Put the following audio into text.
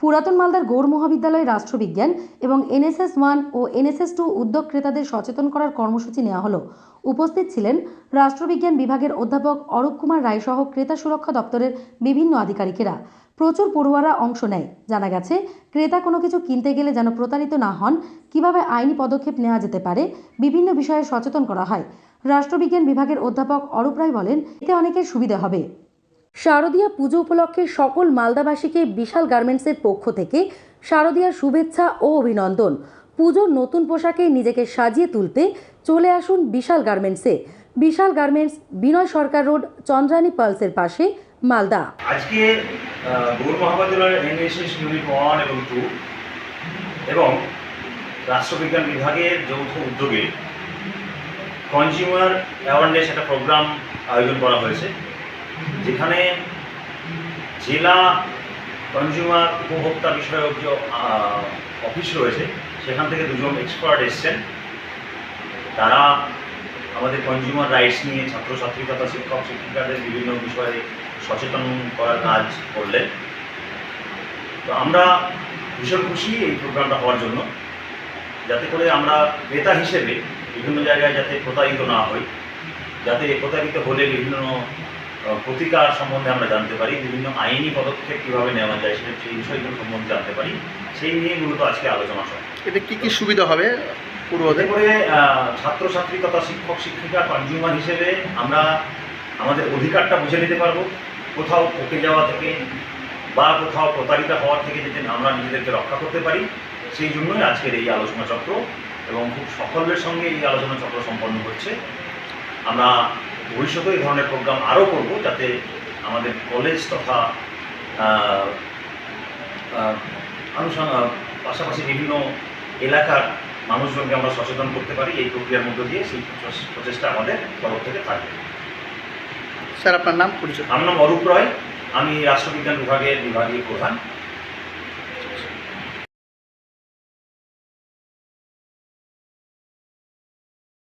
পুরাতন মালদার গৌড় মহাবিদ্যালয়ে রাষ্ট্রবিজ্ঞান এবং NSS 1 ও NSS 2 উদ্যোগ ক্রেতাদের সচেতন করার কর্মসূচি নেওয়া হলো। উপস্থিত ছিলেন রাষ্ট্রবিজ্ঞান বিভাগের অধ্যাপক অরূপ কুমার রায় সহ ক্রেতা সুরক্ষা দপ্তরের বিভিন্ন আধিকারিকেরা। প্রচুর পড়ুয়ারা অংশ নেয়। জানা গেছে, ক্রেতা কোনো কিছু কিনতে গেলে যেন প্রতারিত না হন, কিভাবে আইনি পদক্ষেপ নেওয়া যেতে পারে, বিভিন্ন বিষয়ে সচেতন করা হয়। রাষ্ট্রবিজ্ঞান বিভাগের অধ্যাপক অরূপ রায় বলেন, এতে অনেকের সুবিধা হবে। শারদীয়া পুজো উপলক্ষে সকল মালদাবাসীকে বিশাল গার্মেন্টসের পক্ষ থেকে শারদীয়ার শুভেচ্ছা ও অভিনন্দন। পুজোর নতুন পোশাকে নিজেকে সাজিয়ে তুলতে চলে আসুন বিশাল গার্মেন্টসে। বিশাল গার্মেন্টস, বিনয় সরকার রোড, চন্দ্রানী পালসের পাশে, মালদা। আজকে গৌড় মহাবিদ্যালয়ের NSS ইউনিট 1 এবং 2 এবং রাষ্ট্রবিজ্ঞান বিভাগের যৌথ উদ্যোগে কনজিউমার অ্যাওয়ারনেস একটা প্রোগ্রাম আয়োজন করা হয়েছে, যেখানে জেলা কনজিউমার উপভোক্তা বিষয়ক যে অফিস রয়েছে সেখান থেকে দুজন এক্সপার্ট এসছেন। তারা আমাদের কনজিউমার রাইটস নিয়ে ছাত্রছাত্রী তথা শিক্ষক শিক্ষিকাদের বিভিন্ন বিষয়ে সচেতন করার কাজ করলেন। তো আমরা ভীষণ খুশি এই প্রোগ্রামটা হওয়ার জন্য, যাতে করে আমরা ক্রেতা হিসেবে বিভিন্ন জায়গায় যাতে প্রতারিত না হই, যাতে প্রতারিত হলে বিভিন্ন প্রতিকার সম্বন্ধে আমরা জানতে পারি, বিভিন্ন আইনি পদক্ষেপ কীভাবে নেওয়া যায় সেই বিষয়গুলো সম্বন্ধে জানতে পারি, সেই নিয়ে মূলত আজকে আলোচনা সভা। এতে কী কী সুবিধা হবে এতে করে ছাত্রছাত্রী তথা শিক্ষক শিক্ষিকা কনজিউমার হিসেবে আমরা আমাদের অধিকারটা বুঝে নিতে পারবো, কোথাও ঠকে যাওয়া থেকে বা কোথাও প্রতারিত হওয়ার থেকে যাতে আমরা নিজেদেরকে রক্ষা করতে পারি, সেই জন্যই আজকের এই আলোচনা চক্র এবং খুব সাফল্যের সঙ্গে এই আলোচনা চক্র সম্পন্ন হচ্ছে। আমরা ভবিষ্যতে এই ধরনের প্রোগ্রাম আরও করব, যাতে আমাদের কলেজ তথা পাশাপাশি বিভিন্ন এলাকার মানুষজনকে আমরা সচেতন করতে পারি এই প্রক্রিয়ার মধ্য দিয়ে। সেই প্রচেষ্টা আমাদের তরফ থেকে থাকবে। স্যার, আপনার নাম পরিচয়? আমার নাম অরূপ রায়, আমি রাষ্ট্রবিজ্ঞান বিভাগের বিভাগীয় প্রধান।